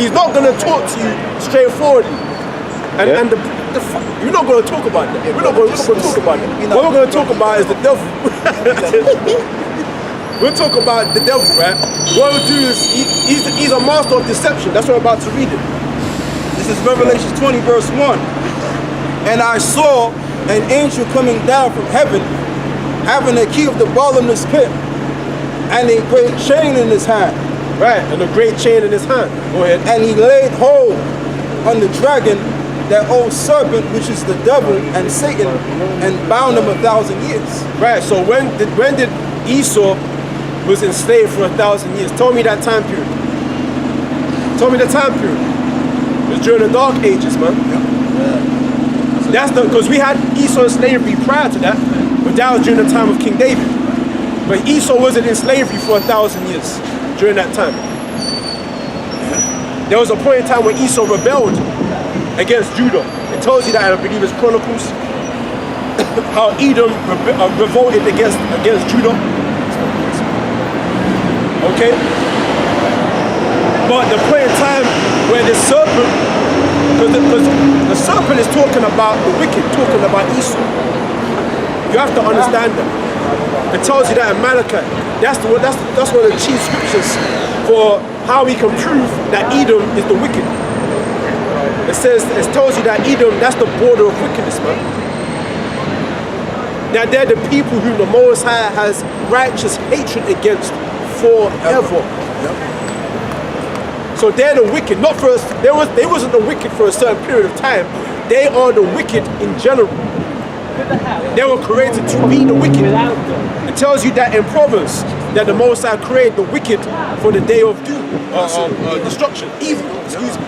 he's not going to talk to you straightforwardly. And we're not going to talk about that. We're not going to talk about that. What we're going to talk about is the devil. We'll talk about the devil, right? What we'll do is, he's a master of deception. That's what I'm about to read it. This is Revelation 20, verse 1. And I saw an angel coming down from heaven, having the key of the bottomless pit, and a great chain in his hand. Right, and a great chain in his hand. Go ahead. And he laid hold on the dragon, that old serpent, which is the devil and Satan, and bound him 1,000 years. Right, so when did Esau was enslaved for 1,000 years? Tell me that time period. Tell me the time period. It was during the Dark Ages, man. Yeah. That's because we had Esau in slavery prior to that, but that was during the time of King David. But Esau wasn't in slavery for 1,000 years during that time. There was a point in time when Esau rebelled against Judah. It tells you that, I believe it's Chronicles, how Edom revolted against Judah. Okay? But the point in time where the serpent, because the serpent is talking about the wicked, talking about Esau. You have to understand that. It tells you that in Malachi. That's one of the chief scriptures for how we can prove that Edom is the wicked. It tells you that Edom, that's the border of wickedness, man. That they're the people whom the Most High has righteous hatred against forever. Yep. So they're the wicked, not for us. They wasn't the wicked for a certain period of time. They are the wicked in general. They were created to be the wicked. It tells you that in Proverbs, that the Most High created the wicked for the day of doom, destruction, evil, excuse me.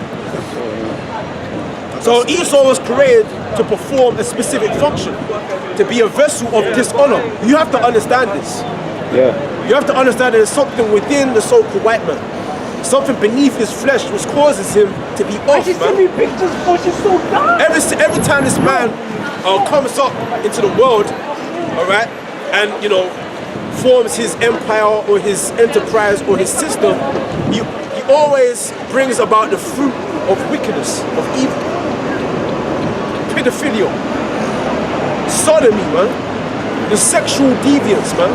So Esau was created to perform a specific function, to be a vessel of dishonor. You have to understand this. Yeah. You have to understand that there's something within the so-called white man, something beneath his flesh which causes him to be off, man. Every time this man comes up into the world, all right, and forms his empire or his enterprise or his system, he always brings about the fruit of wickedness, of evil. Pedophilia, sodomy, man, the sexual deviance, man,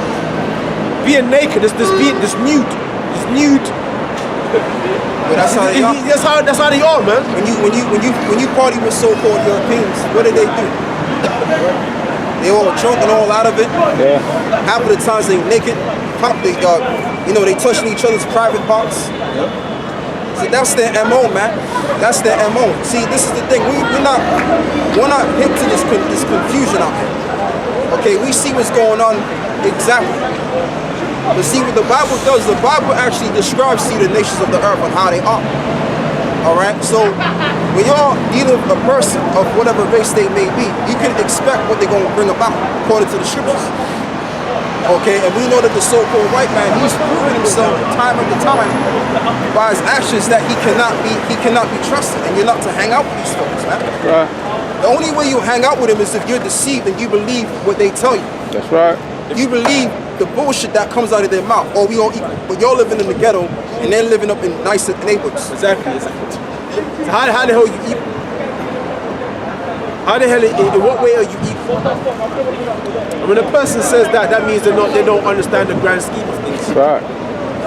being naked, this nude. But that's how they are. That's how they are, man. When you party with so-called Europeans, what do? They all drunk and all out of it. Yeah. Half of the times they naked, they touching each other's private parts. Yeah. So that's their MO, man. That's their MO. See, this is the thing. We're not hip to this confusion out here. Okay, we see what's going on exactly. But see what the Bible does. The Bible actually describes the nations of the earth and how they are. All right. So when you're dealing with a person of whatever race they may be, you can expect what they're going to bring about according to the scriptures. Okay, and we know that the so-called white man, he's proven himself time after time by his actions that he cannot be trusted, and you're not to hang out with these folks, man. Right. The only way you hang out with them is if you're deceived and you believe what they tell you. That's right. If you believe the bullshit that comes out of their mouth, or we all equal, but you're living in the ghetto and they're living up in nicer neighborhoods. Exactly. So how the hell are you equal? How the hell, in what way are you equal? And when a person says that, that means they don't understand the grand scheme of things. Right.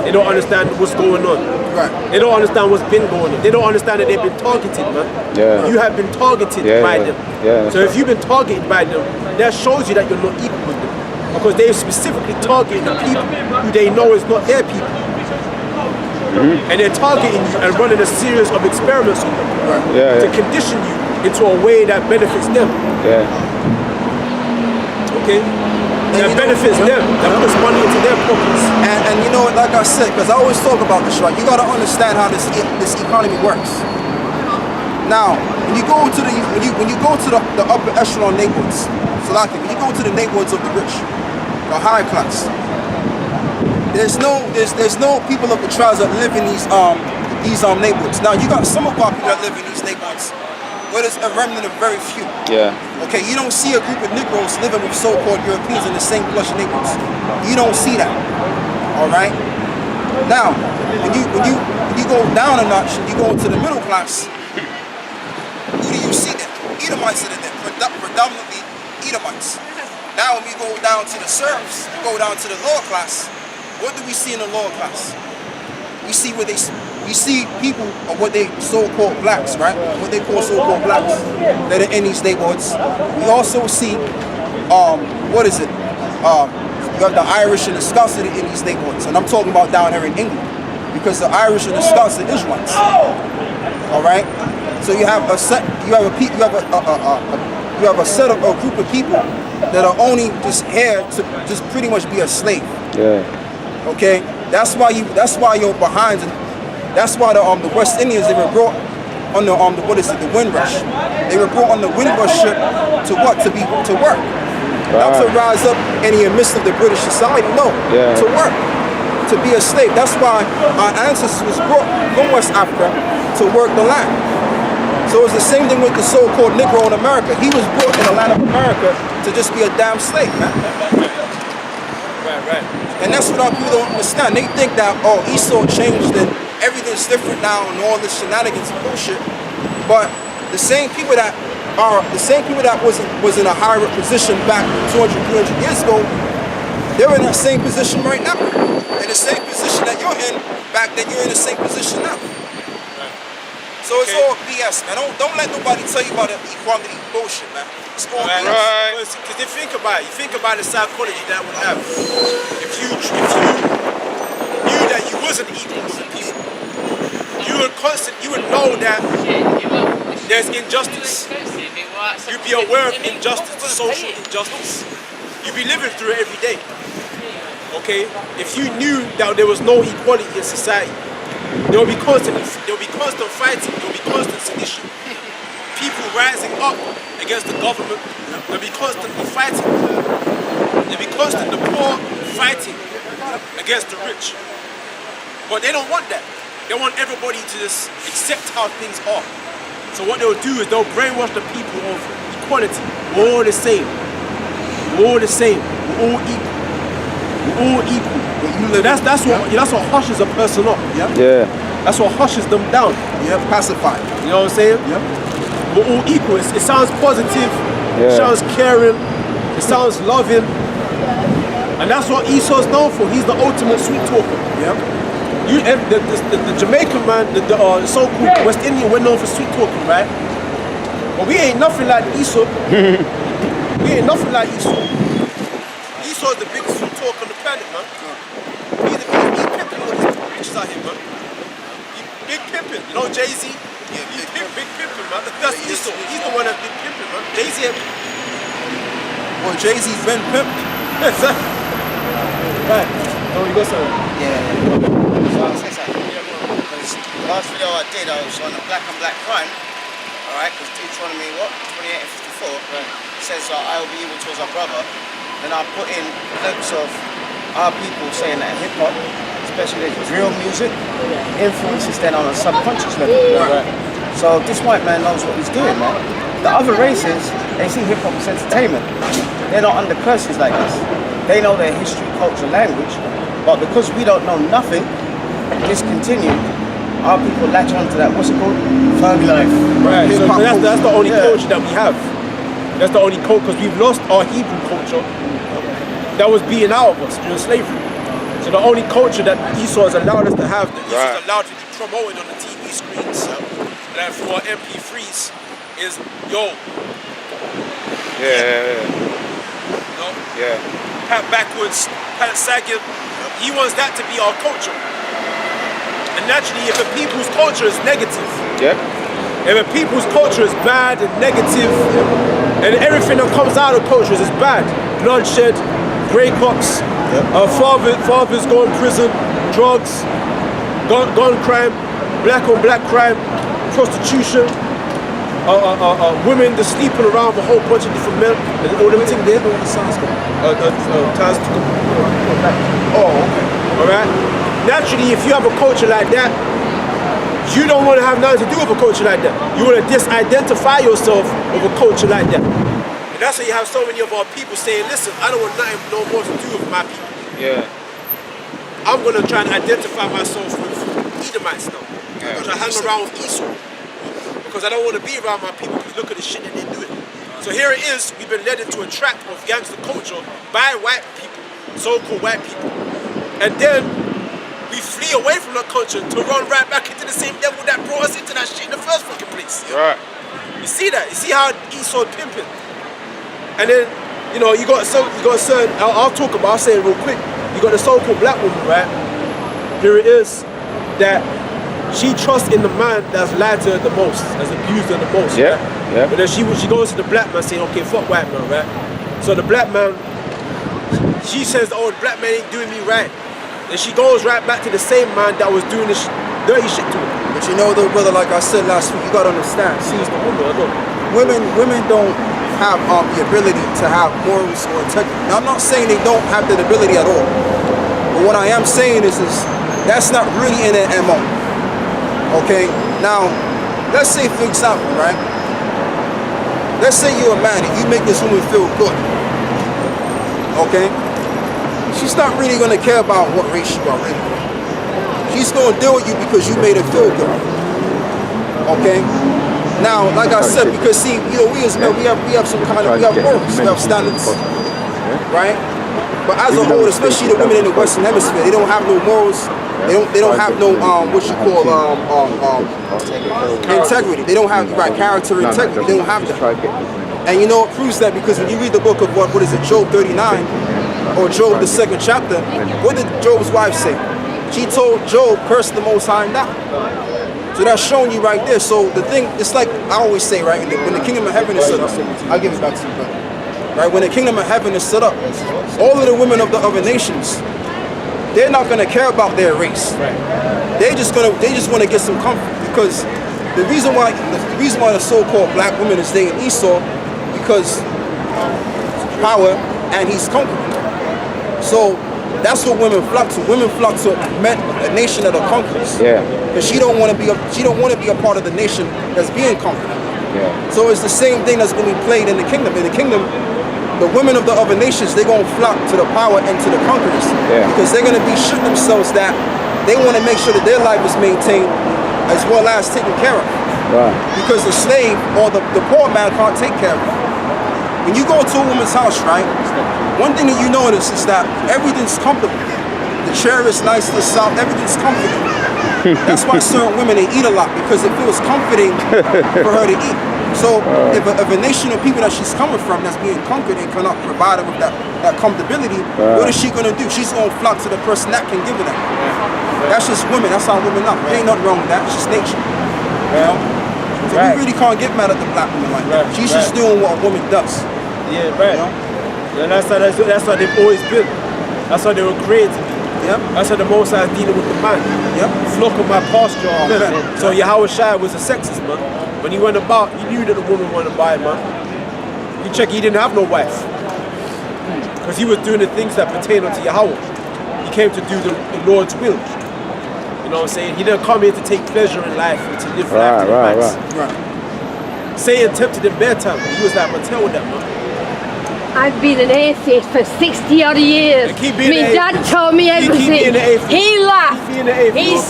They don't understand what's going on. Right. They don't understand what's been going on. They don't understand that they've been targeted, man. Yeah. You have been targeted by them. Yeah. So if you've been targeted by them, that shows you that you're not equal with them. Because they specifically target the people who they know is not their people. And they're targeting you and running a series of experiments on them to condition you into a way that benefits them. Yeah. Okay? That benefits them, that puts money into their pockets. And you know, like I said, because I always talk about this, right? You got to understand how this economy works. Now, when you go to the upper echelon neighborhoods, so like when you go to the neighborhoods of the rich, the high class, there's no people of the tribes that live in these neighborhoods. Now, you got some of our people that live in these neighborhoods, but it's a remnant of very few. Yeah. Okay, you don't see a group of Negroes living with so-called Europeans in the same plush neighborhoods. You don't see that. All right. Now, when you go down a notch and you go into the middle class, who do you see there? Edomites are there, predominantly Edomites. Now when we go down to the serfs, go down to the lower class, what do we see in the lower class? We see people of what they so-called blacks, right? What they call so-called blacks that are in these neighborhoods. We also see, what is it? You have the Irish and the Scots in these neighborhoods, and I'm talking about down here in England, because the Irish and the Scots are Israelites. All right. So you have a set, you have a group of people that are only just here to just pretty much be a slave. Yeah. Okay. That's why you're behind, and that's why the West Indians, they were brought on the the Windrush. They were brought on the Windrush ship to what? To work. Not to rise up in the midst of the British society, no. Yeah. To work, to be a slave. That's why our ancestors was brought from West Africa to work the land. So it's the same thing with the so-called Negro in America. He was brought in the land of America to just be a damn slave, man. Right. And that's what our people don't understand. They think that, oh, Esau changed and everything's different now and all this shenanigans and bullshit. But the same people that was in a higher position back 200, 300 years ago, they're in that same position right now. In the same position that you're in back then, you're in the same position now. So it's all BS, man. Don't let nobody tell you about the equality bullshit, man. It's all BS. Because you think about the psychology that would have. If you knew that you wasn't equal to people, you would know that there's injustice. You'd be aware of injustice, the social injustice. You'd be living through it every day. Okay? If you knew that there was no equality in society, there will be constant fighting, there will be constant sedition. People rising up against the government, there will be constantly fighting. There will be constant the poor fighting against the rich. But they don't want that. They want everybody to just accept how things are. So what they'll do is they'll brainwash the people of equality. We're all the same. We're all the same. We're all equal. We're all equal. That's what hushes a person up. Yeah. That's what hushes them down. Yeah, pacified. You know what I'm saying? Yeah. We're all equal. It sounds positive. Yeah. It sounds caring. It sounds loving. And that's what Esau's known for. He's the ultimate sweet talker. Yeah. The Jamaican man, the so-called West Indian, we're known for sweet talking, right? But we ain't nothing like Esau. We ain't nothing like Esau. Esau's the biggest sweet talker on the planet, man. He's pimping all these bitches out here, man. Big pimping, you know Jay-Z? Yeah, big pimping, man. That's Esau. He's the one that's big pimping, man. Jay-Z. Well, Jay-Z's been pimped. Right. Oh, you got something? Yeah. So I'll say something. The last video I did, I was on the black on black crime. Alright, because Deuteronomy 28 and 54 says I will be evil towards our brother. Then I put in clips of our people saying that hip hop, especially the drill music, influences then on a subconscious level. Right. So this white man knows what he's doing, man. The other races, they see hip hop as entertainment. They're not under curses like this. They know their history, culture, language, but because we don't know nothing, discontinued, our people latch onto that, what's it called? Thug life. Right, so that's the only culture that we have. That's the only culture, because we've lost our Hebrew culture that was being out of us during slavery. So the only culture that Esau has allowed us to have, that Esau is allowed to be promoted on the TV screens, and through our MP3s, is yo. Yeah. You know? Yeah. Pat backwards, pat sagging. He wants that to be our culture. And naturally, if a people's culture is negative, if a people's culture is bad and negative, and everything that comes out of culture is bad, bloodshed, breakups, fathers go in prison, drugs, gun crime, black on black crime, prostitution, women just sleeping around with a whole bunch of different men, and all them things there. Alright? Naturally, if you have a culture like that, you don't want to have nothing to do with a culture like that. You want to disidentify yourself with a culture like that. And that's why you have so many of our people saying, listen, I don't want nothing no more to do with my people. Yeah. I'm gonna try and identify myself with Edomites now. I'm gonna hang around with Esau because I don't want to be around my people because look at the shit that they're doing. So here it is. We've been led into a trap of gangster culture by white people, so-called white people, and then we flee away from that culture to run right back into the same devil that brought us into that shit in the first fucking place. Right. You see that? You see how Esau pimping? And then, you know, you got certain, I'll say it real quick. You got the so-called black woman, right? Here it is, that she trusts in the man that's lied to her the most, that's abused her the most. Yeah, right? yeah. But then she goes to the black man saying, okay, fuck white man, right? So the black man, she says, oh, the black man ain't doing me right. Then she goes right back to the same man that was doing this dirty shit to her. But you know though, brother, like I said last week, you gotta understand. See, She's the woman, I don't. women don't have the ability to have morals or integrity. Now, I'm not saying they don't have that ability at all. But what I am saying is that's not really in their MO. Okay? Now, let's say for example, right? Let's say you're a man and you make this woman feel good. Okay? She's not really gonna care about what race you are in. She's gonna deal with you because you made her feel good. Okay? Now, like I said, because see, you know, we as men, we have some kind of, we have morals, we have standards, right? But as a whole, especially the women in the Western Hemisphere, they don't have no morals. They don't have no what you call integrity. They don't have character, integrity. They don't have that. And you know it proves that because when you read the book of what is it, Job 39 or Job the 2nd chapter, what did Job's wife say? She told Job, curse the Most High and die. So that's showing you right there. So the thing, it's like I always say, right? When the kingdom of heaven is set up, I'll give it back to you, brother. Right? When the kingdom of heaven is set up, all of the women of the other nations, they're not gonna care about their race. Right. They just want to get some comfort because the reason why the so-called black woman is dating Esau because power and he's conquering. So that's what women flock to. Women flock to a nation that are conquerors. Yeah. Because she don't want to be a part of the nation that's being conquered. Yeah. So it's the same thing that's going to be played in the kingdom. In the kingdom, the women of the other nations, they're going to flock to the power and to the conquerors. Yeah. Because they're going to be shooting themselves that they want to make sure that their life is maintained as well as taken care of. Right. Because the slave or the poor man can't take care of it. When you go to a woman's house, right, one thing that you notice is that everything's comfortable. The chair is nice, the sound, everything's comfortable. That's why certain women, they eat a lot because it feels comforting for her to eat. So if a nation of people that she's coming from that's being conquered and cannot provide her with that comfortability, what is she gonna do? She's gonna flock to the person that can give her that. That's just women, that's how women are. There ain't nothing wrong with that, it's just nature. You know? So we really can't get mad at the black woman like that. She's just doing what a woman does. Yeah, right. You know? And that's how they've always been. That's how they were created. Yep. That's how the Most High is dealing with the man. Yep. Flock of my pasture. Oh, man. man. So Yahweh Shai was a sexist, man. When he went about, he knew that the woman wanted to buy him, man. You check, he didn't have no wife. Because he was doing the things that pertain unto Yahweh. He came to do the Lord's will. You know what I'm saying? He didn't come here to take pleasure in life and to live life to the max. Right. Satan tempted him bare time. He was like, man, tell that, man. I've been an atheist for 60 odd years. Yeah, keep being My an dad atheist. told me Keep everything. being an atheist. He laughed. Keep being an atheist.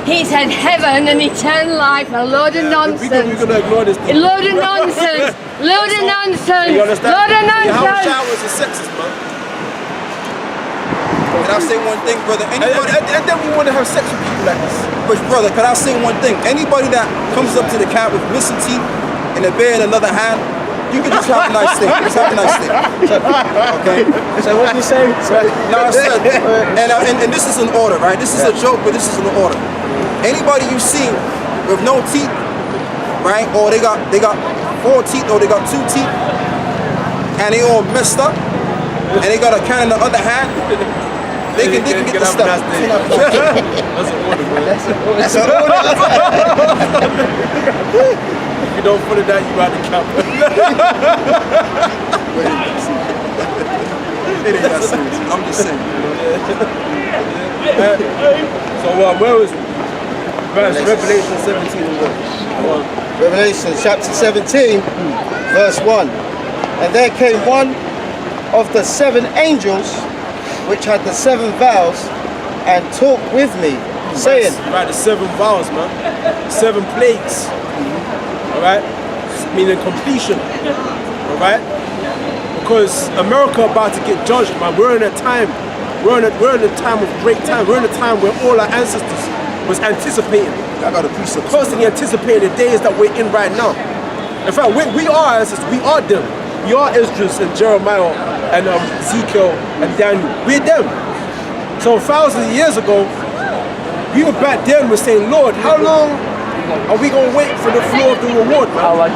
He said heaven and eternal life, a load of nonsense. We're going to ignore this thing. A load of nonsense. Load of nonsense. You understand? Load of Yahweh nonsense. Shai was a sexist, man. Can I say one thing, brother? Anybody, And then we want to have sex with people like this. but brother, can I say one thing? Anybody that comes up to the cat with missing teeth and a bear in another hand, you can just have a nice thing. Just have a nice thing. Okay? So what did you say? No, I said, and this is an order, right? This is a joke, but this is an order. Anybody you see with no teeth, right? Or they got 4 teeth, or they got 2 teeth, and they all messed up, and they got a can in the other hand, they can get the stuff. That's an order, bro. That's an order. If you don't follow that, you out the camp. It ain't that serious. I'm just saying. So where was it? Revelation 17 and 1. Revelation chapter 17, verse 1. And there came one of the 7 angels which had the 7 vows, and talked with me, saying, Right, the 7 vows, man. 7 plagues. Alright? Meaning completion. Alright? Because America about to get judged, man. We're in a time. We're in a time of great time. We're in a time where all our ancestors was anticipating. I got a piece of Constantly anticipating the days that we're in right now. In fact, we are ancestors. We are them. We are Esdras and Jeremiah and Ezekiel and Daniel. We're them. So thousands of years ago, people back then were saying, Lord, how long are we going to wait for the flow of the reward, man?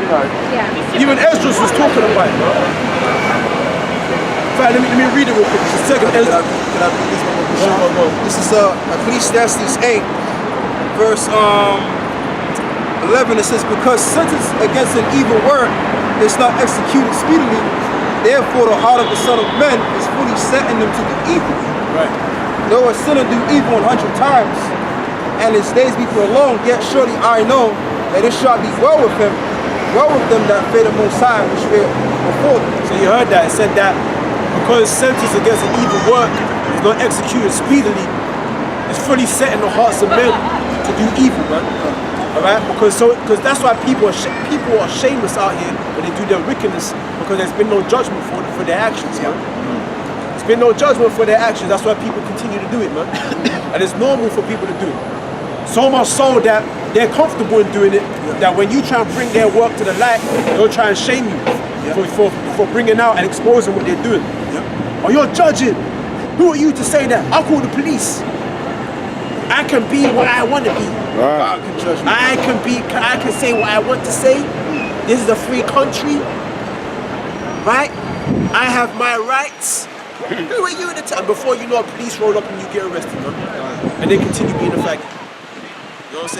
Even Esdras was talking about it, man. In fact, let me read it real quick. It's second Esdras. Can I read this one more quick? This is Ecclesiastes 8, verse 11. It says, because sentence against an evil word is not executed speedily, therefore the heart of the Son of Man is fully set in them to do evil. Right. Though a sinner do evil 100 times, and his days be prolonged, yet surely I know that it shall be well with him, well with them that fear the Most High, which fear before them. So you heard that. It said that because sentence against an evil work is not executed speedily, it's fully set in the hearts of men to do evil, man. Alright? Because that's why people are shameless out here when they do their wickedness, because there's been no judgment for their actions, man. There's been no judgment for their actions. That's why people continue to do it, man. And it's normal for people to do it. So much so that they're comfortable in doing it, that when you try and bring their work to the light, they'll try and shame you for bringing out and exposing what they're doing. Oh, you're judging. Who are you to say that? I'll call the police. I can be what I want to be. God can judge me. I can say what I want to say. This is a free country. Right? I have my rights. Who are you to tell? Before you know, police roll up and you get arrested, man. And they continue being a faggot. You know what I'm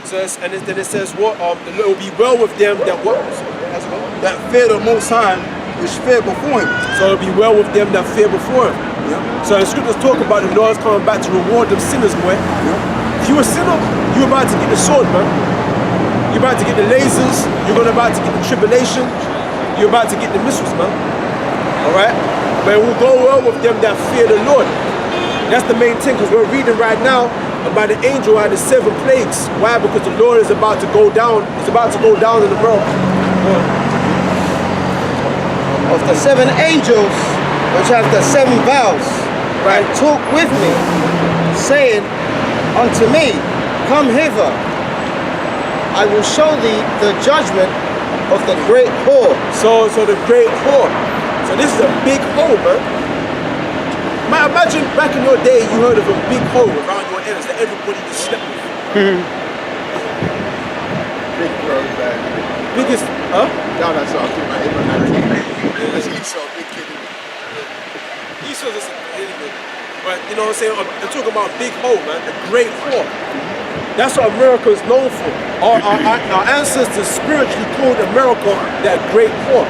saying? So then it says what? It will be well with them that what? That fear the Most High, which fear before him. So it'll be well with them that fear before him. Yeah. So the scriptures talk about the Lord's coming back to reward them sinners, boy. Yeah. If you a sinner, you're about to get the sword, man. You're about to get the lasers. You're about to get the tribulation. You're about to get the missiles, man. Alright? But it will go well with them that fear the Lord. That's the main thing, because we're reading right now about the angel had the 7 plagues. Why? Because the Lord is about to go down. It's about to go down in the world. of the 7 angels which have the 7 vows, and talk with me, saying unto me, come hither, I will show thee the judgment of the great whore. So the great whore. So this is a big whore, man. Imagine back in your day, you heard of a big hole around your ears that everybody just slept with. Big bro, bad. Biggest, huh? Y'all not saw too much. That's Esau, big kid. Esau's just an idiot. But you know what I'm saying? I'm talking about big hole, man. The great whore. That's what America is known for. Our ancestors spiritually called America that great whore.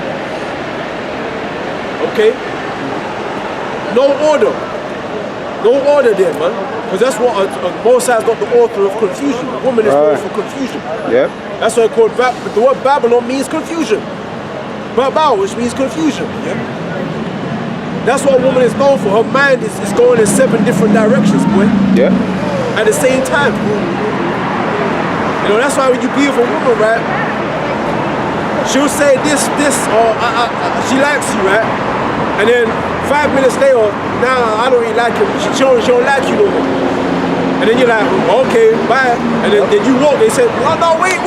Okay? No order. No order there, man. Because that's what Moses is not the author of confusion. The woman is known for confusion. Yeah. That's why it's called Babylon. The word Babylon means confusion. Babel, which means confusion. Yeah? That's what a woman is known for. Her mind is going in 7 different directions, boy. Yeah. At the same time. You know, that's why when you be with a woman, right? She'll say this, or she likes you, right? And then 5 minutes later, nah, I don't really like him. She don't like you no more. And then you're like, okay, bye. And then you walk, they say, no, wait.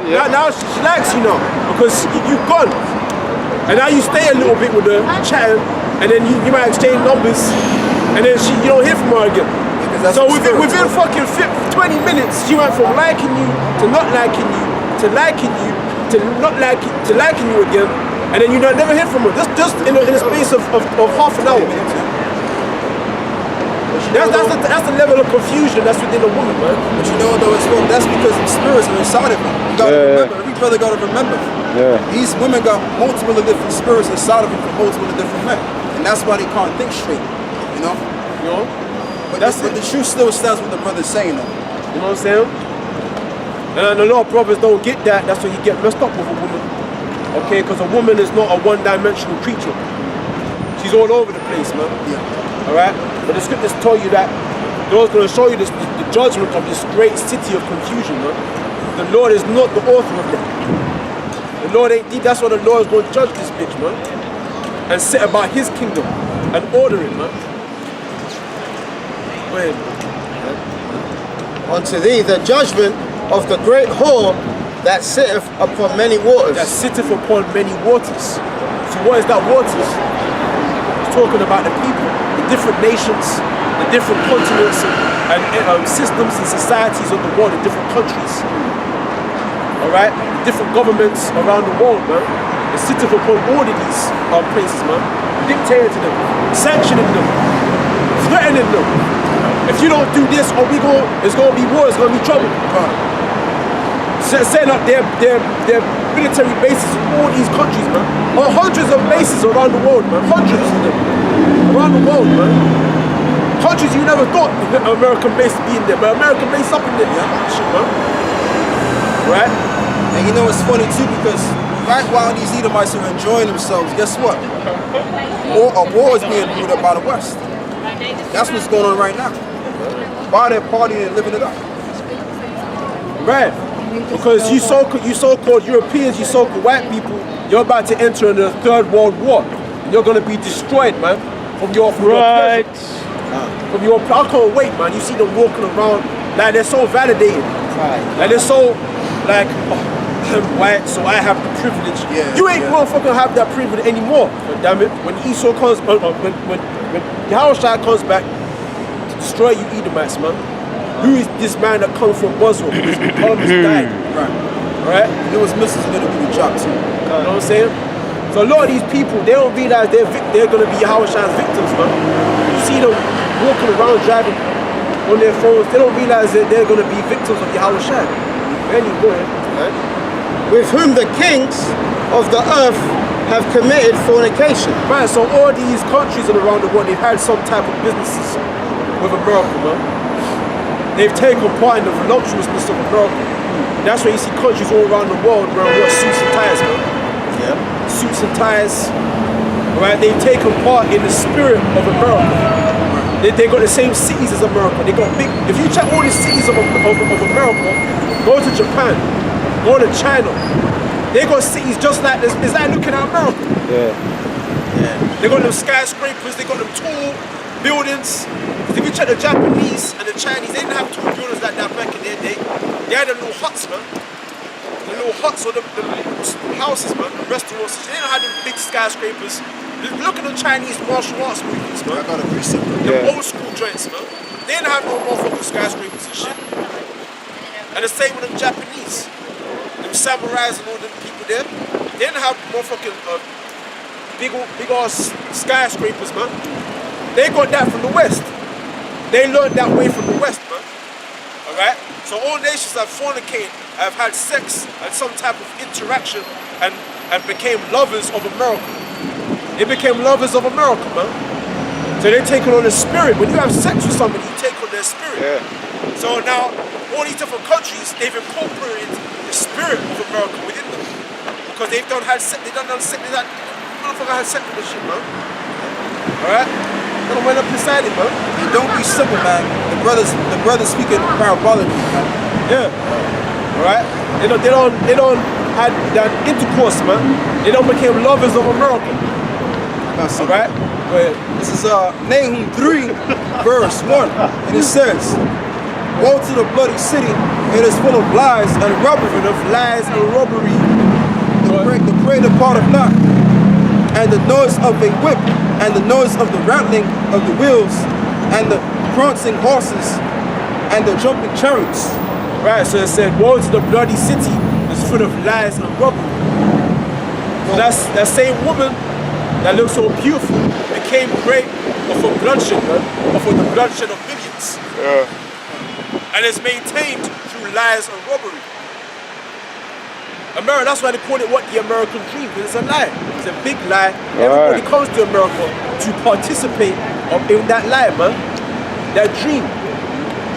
Yeah. Now she likes you now, because you've gone. And now you stay a little bit with her, chatting, and then you might exchange numbers, and then you don't hear from her again. So within fucking 20 minutes, she went from liking you to not liking you, to liking you, to not liking, to liking you again, and then you never hear from her. Just in a space of half an hour. That's the level of confusion that's within a woman, man. But you know though, that's because the spirits are inside of him. You gotta remember, every brother gotta remember. Yeah. These women got multiple different spirits inside of them from multiple different men. And that's why they can't think straight. You know? You know? But the truth still stands what the brother's saying though. You know what I'm saying? And a lot of brothers don't get that. That's when you get messed up with a woman. Okay? Because a woman is not a one-dimensional creature. She's all over the place, man. Yeah. Alright? But the scriptures tell you that God's going to show you the judgment of this great city of confusion, man. The Lord is not the author of that. The Lord ain't, that's why the Lord is going to judge this bitch, man. And set about his kingdom and order it, man. Go ahead. Unto thee the judgment of the great whore that sitteth upon many waters. That sitteth upon many waters. So what is that waters? It's talking about the people, the different nations, the different continents and systems and societies of the world, the different countries. Alright? The different governments around the world, man. It sitteth upon all of these places, man. Dictating to them, sanctioning them, threatening them. If you don't do this, it's going to be war, it's going to be trouble. Setting up their military bases in all these countries, man. Or hundreds of bases around the world, man. Hundreds of them. Around the world, man. Countries you never thought American base would be in there, but American base up in there, shit, man. Right? And you know it's funny too, because right while these Edomites are enjoying themselves, guess what? A war is being brewed up by the West. That's what's going on right now. While they're partying and living it up. Right. Because you so-called Europeans, you so-called white people, you're about to enter into the Third World War. And you're going to be destroyed, man. From your pleasure. From your, I can't wait, man. You see them walking around like they're so validated. Like they're so, like, I'm white, so I have the privilege. You ain't motherfucking have that privilege anymore. But damn it, when Esau comes, when Yahushua comes back to destroy you Edomites, man. Who is this man that comes from Boswell? His father died. Right? It was Mrs. Little Booty Drop too. You know what I'm saying? So a lot of these people, they don't realize they're going to be Yahushua's victims, man. You see them walking around driving on their phones, they don't realize that they're going to be victims of Yahushua. Anyway, right? With whom the kings of the earth have committed fornication. Right, so all these countries around the world, they've had some type of businesses with America, man. They've taken part in the voluptuousness of America. That's why you see countries all around the world wearing what, suits and ties, man. Yeah. Suits and ties. Right? They've taken part in the spirit of America. They got the same cities as America. They got big. If you check all the cities of America, go to Japan, go to China. They got cities just like this. It's like looking at America. Yeah. They got them skyscrapers. They got them tall buildings. If you check the Japanese and the Chinese, they didn't have tall buildings like that back in their day. They had them little huts, man. The little huts or the houses, man, the restaurants. They didn't have them big skyscrapers. Look at the Chinese martial arts movies, man. I got a precept. The old school joints, man. They didn't have no motherfucking skyscrapers and shit. And the same with them Japanese. Them samurais and all them people there. They didn't have motherfucking big ass skyscrapers, man. They got that from the West. They learned that way from the West, man. Alright? So all nations have fornicated, have had sex and some type of interaction and became lovers of America. They became lovers of America, man. So they're taking on the spirit. When you have sex with somebody, you take on their spirit. Yeah. So now, all these different countries, they've incorporated the spirit of America within them. Because they've done sex, motherfucker had sex with this shit, man. Alright? They don't went up inside it, man. And don't be simple, man. The brothers speaking parabolically, man. Yeah. Alright? They don't have that intercourse, man. They don't become lovers of America. Alright? Go ahead. This is Nahum 3, verse 1. And it says, woe to the bloody city, it is full of lies and robbery. The prey departeth not, and the noise of a whip, and the noise of the rattling of the wheels, and the prancing horses, and the jumping chariots. Right, so it said, woe to the bloody city, it's full of lies and robbery. So that's that same woman that looks so beautiful became prey of a bloodshed, man, of the bloodshed of millions. Yeah. And it's maintained through lies and robbery. America, that's why they call it the American dream, because it's a lie. It's a big lie. Everybody comes to America to participate in that lie, man. That dream.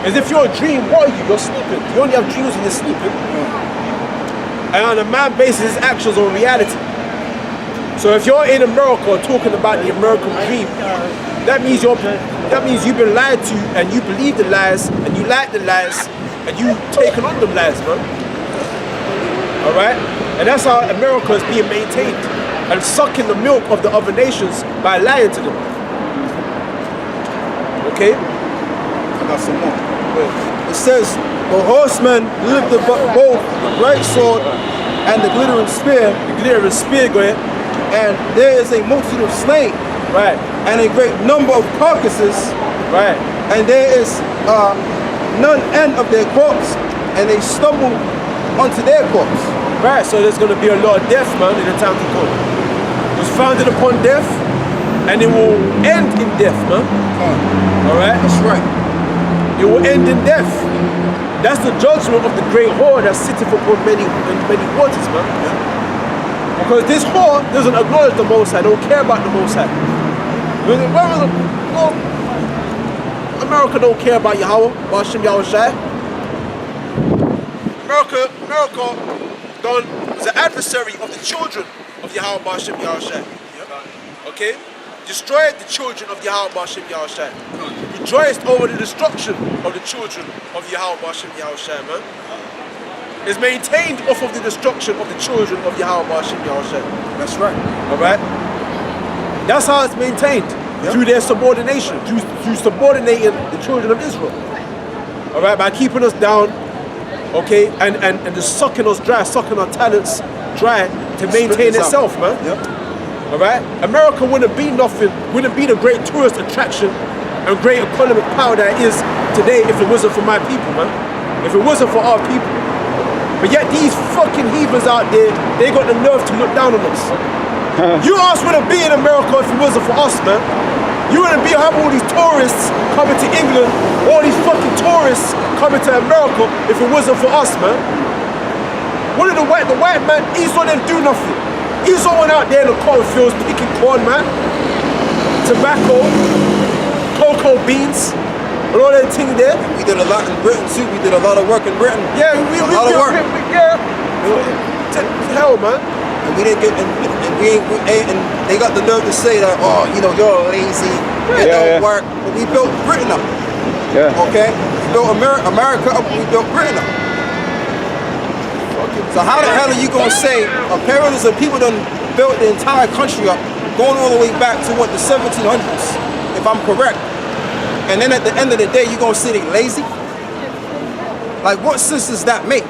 As if you're a dream, what are you? You're sleeping. You only have dreams when you're sleeping. And on a man bases his actions on reality. So if you're in America talking about the American dream, that means you've been lied to, and you believe the lies, and you like the lies, and you taken on the lies, man. All right, and that's how America is being maintained, and sucking the milk of the other nations by lying to them. Okay. I got some more. It says, the horsemen lift both the bright sword and the glittering spear. The glittering spear, go ahead. And there is a multitude of slain. Right. And a great number of carcasses. Right. And there is none end of their corpse, and they stumble onto their corpse. Right, so there's going to be a lot of death, man, in the time to come. It was founded upon death, and it will end in death, man. All right? That's right. It will end in death. That's the judgment of the great whore that sitteth upon many waters, man. Because this whore doesn't acknowledge the Most High, don't care about the Most High. America don't care about Yahweh, Hashem Yahushai. America is an adversary of the children of Yahweh Hashem Yahushai. Okay? Destroyed the children of Yahweh Hashem Yahushai. Rejoiced over the destruction of the children of Yahweh Hashem Yahushai, man. Is maintained off of the destruction of the children of Yahweh Hashem Yahushai. That's right. Alright? That's how it's maintained. Yep. Through their subordination, through subordinating the children of Israel. Alright, by keeping us down, okay, and just sucking us dry, sucking our talents dry to maintain itself, man. Yep. Alright? America wouldn't be nothing, wouldn't be the great tourist attraction and great economic power that it is today if it wasn't for my people, man. If it wasn't for our people. But yet these fucking heathens out there, they got the nerve to look down on us. You us wouldn't be in America if it wasn't for us, man. You wouldn't be having all these tourists coming to England, all these fucking tourists coming to America if it wasn't for us, man. What did the white man, Esau didn't do nothing. Esau went out there in the cornfields picking corn, man. Tobacco, cocoa beans, and all that thing there. We did a lot in Britain too. We did a lot of work in Britain. Yeah, we a lot of work. Hell, man. And we didn't get, and they got the nerve to say that, oh, you know, you're lazy, it don't work. But we built Britain up. Yeah. Okay? We built America up, we built Britain up. So how the hell are you gonna say a parents of people done built the entire country up, going all the way back to what, the 1700s, if I'm correct? And then at the end of the day, you're gonna say they lazy? Like, what sense does that make?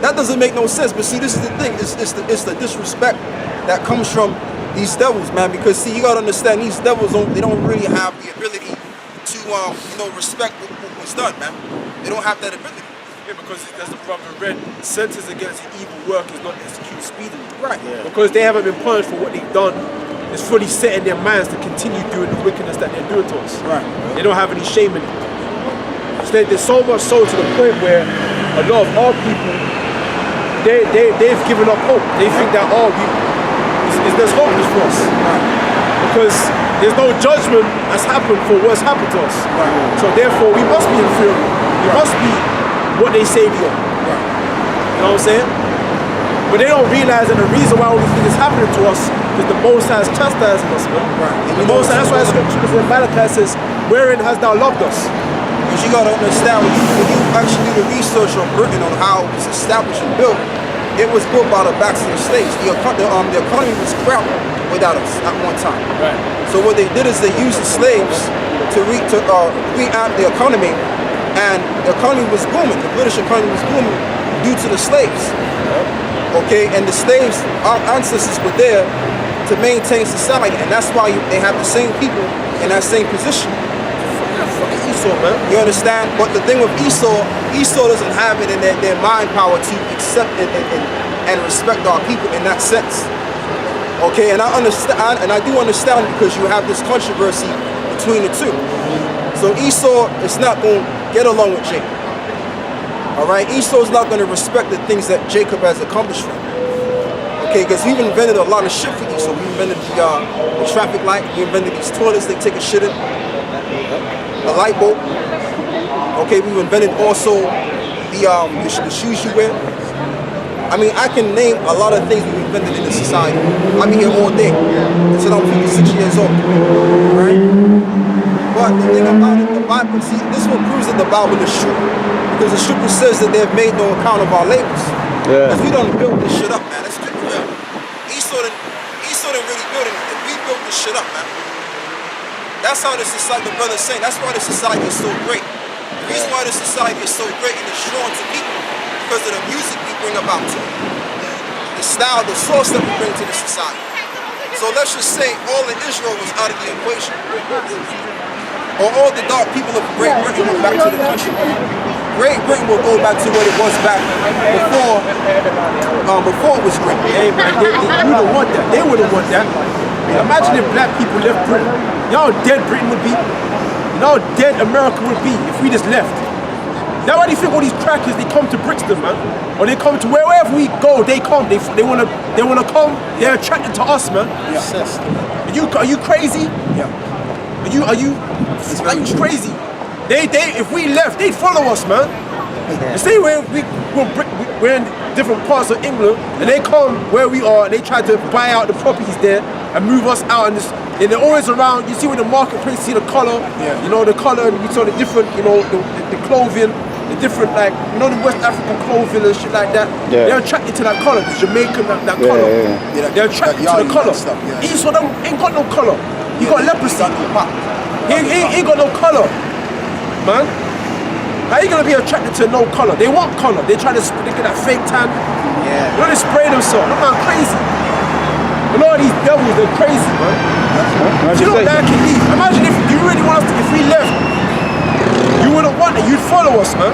That doesn't make no sense. But see, this is the thing. It's the disrespect that comes from these devils, man. Because see, you gotta understand, these devils they don't really have the ability to respect what was done, man. They don't have that ability. Yeah, because as the brother read, sentence against the evil work is not executed speedily. Right. Yeah. Because they haven't been punished for what they've done. It's fully set in their minds to continue doing the wickedness that they're doing to us. Right. They don't have any shame in it. So there's so much so to the point where a lot of our people, they've given up hope. They think that there's hopeless for us. Right. Because there's no judgment that's happened for what's happened to us. Right. So therefore we must be inferior. We must be what they say we are. Right. You know what I'm saying? But they don't realize that the reason why all these things is happening to us is the Most High is chastising us, man. Right. And the Most High, that's why the scripture in Malachi says, wherein hast thou loved us? Because you gotta understand, when you actually do the research on Britain on how it was established and built, it was built by the backs of the slaves. The economy was crowded without us at one time. Right. So what they did is they used the slaves to reamp the economy, and the economy was booming. The British economy was booming due to the slaves. Okay, and the slaves, our ancestors were there to maintain society, and that's why they have the same people in that same position. Fucking Esau, man. You understand? But the thing with Esau doesn't have it in their mind power to accept and respect our people in that sense. Okay, and I understand, and I do understand, because you have this controversy between the two. So Esau is not going to get along with Jacob. All right, Esau's not going to respect the things that Jacob has accomplished for him. Okay, because we've invented a lot of shit for Esau. We invented the traffic light. We invented these toilets they take a shit in. The light bulb. Okay, we've invented also the shoes you wear. I mean, I can name a lot of things we've invented in this society. I'll be here all day until I'm 56 years old, right? But the thing about it, the Bible, see, this one proves that the Bible is true. Because the scripture says that they've made no account of our labors. Because we don't build this shit up, man. Let's keep it real. Esau didn't really build anything. We built this shit up, man. That's how this society, the brother's saying, that's why this society is so great. The reason why this society is so great and it's drawn to people because of the music we bring about to it. The style, the source that we bring to the society. So let's just say all of Israel was out of the equation. Or all the dark people of Great Britain went back to the country. Great Britain will go back to what it was back before it was great. Hey man, you don't want that. They wouldn't want that. Imagine if black people left Britain. You know how dead Britain would be? You know how dead America would be if we just left? Now why do you think all these crackers, they come to Brixton, man? Or they come to wherever we go, they come. They wanna come, they're attracted to us, man. Yeah. Are you crazy? Yeah. Are you crazy? If we left, they'd follow us, man. You see, we're in different parts of England, and they come where we are, and they try to buy out the properties there and move us out. And they're always around. You see, when the marketplace, see the color, you know, the color, and you saw the different, you know, the clothing, the different, like, you know, the West African clothing and shit like that. Yeah. They're attracted to that color, the Jamaican, that color. Yeah. They're attracted to the color. Esau ain't got no color. He got leprosy. He ain't got no color, man. How you gonna be attracted to no color? They want color. They try to look at that fake tan. Yeah. You know, they spray themselves. Look, man, crazy. A lot of these devils, they're crazy, man. You know that can leave. Imagine if you really want us to, if we left, you wouldn't want it. You'd follow us, man.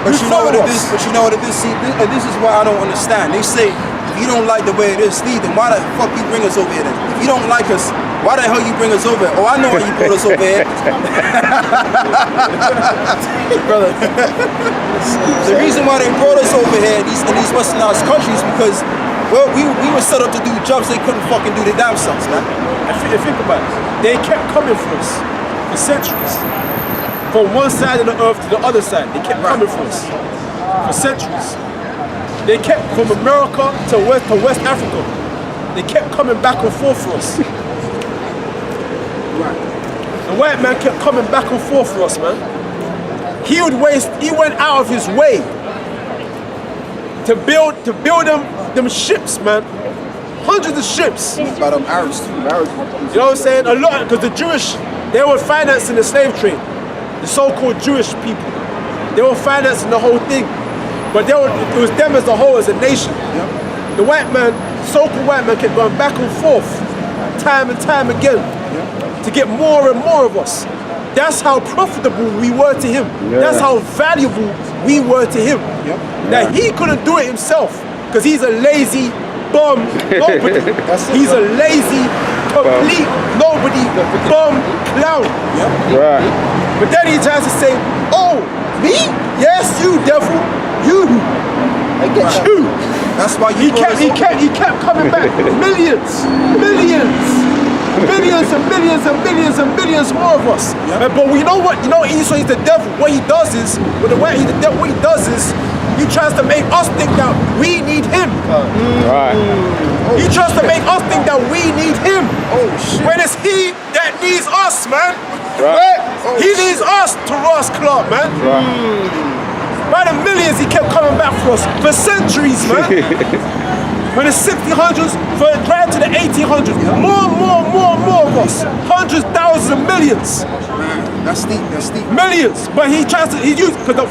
But you know what it is. But you know what it is. See, this is why I don't understand. They say if you don't like the way it is, Steve, then why the fuck you bring us over here then? If you don't like us, why the hell you bring us over here? Oh, I know why you brought us over here. Brother. The reason why they brought us over here in these westernized countries because, well, we were set up to do jobs they couldn't fucking do their damn selves, man. And think about it. They kept coming for us for centuries. From one side of the earth to the other side. They kept coming for us for centuries. They kept from America to West Africa. They kept coming back and forth for us. The white man kept coming back and forth for us, man. He went out of his way to build them ships, man. Hundreds of ships. About them Arabs too. You know what I'm saying? A lot, because the Jewish, they were financing the slave trade. The so-called Jewish people. They were financing the whole thing. But it was them as a whole, as a nation. Yep. The white man, so-called white man, kept going back and forth, time and time again, to get more and more of us. That's how profitable we were to him. Yeah. That's how valuable we were to him. Yep. Now he couldn't do it himself, because he's a lazy bum nobody. He's a lazy, complete nobody, bum clown. Yep. Right. But then he tries to say, oh, me? Yes, you devil. You. I get you. That's why he kept coming back. Millions and millions and millions more of us. Yep. But you know what? You know Esau is the devil. What he does is, what he does is, he tries to make us think that we need him. Right. He tries to make us think that we need him. Oh shit. When it's he that needs us, man. Right. Oh, he needs us to Ross Clark, man. Right. By the millions, he kept coming back for us for centuries, man. From the 1600s, right to the 1800s, more of us. Hundreds, thousands, and millions. Man, that's deep. Millions. But because the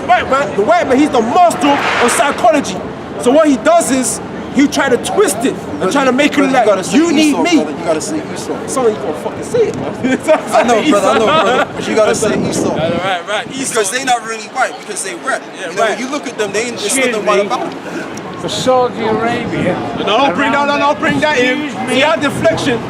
white man, he's the master of psychology. So what he does is, he try to twist it and try to make it like, you need me. Brother, you gotta say Esau. Somebody gonna fucking say it, man. I know, brother, but you gotta say Esau. Right. Esau. Because they not really white, because they red. Yeah, you know, when you look at them, they ain't just nothing white about them. For Saudi Arabia. No, don't bring that in. See, our deflection.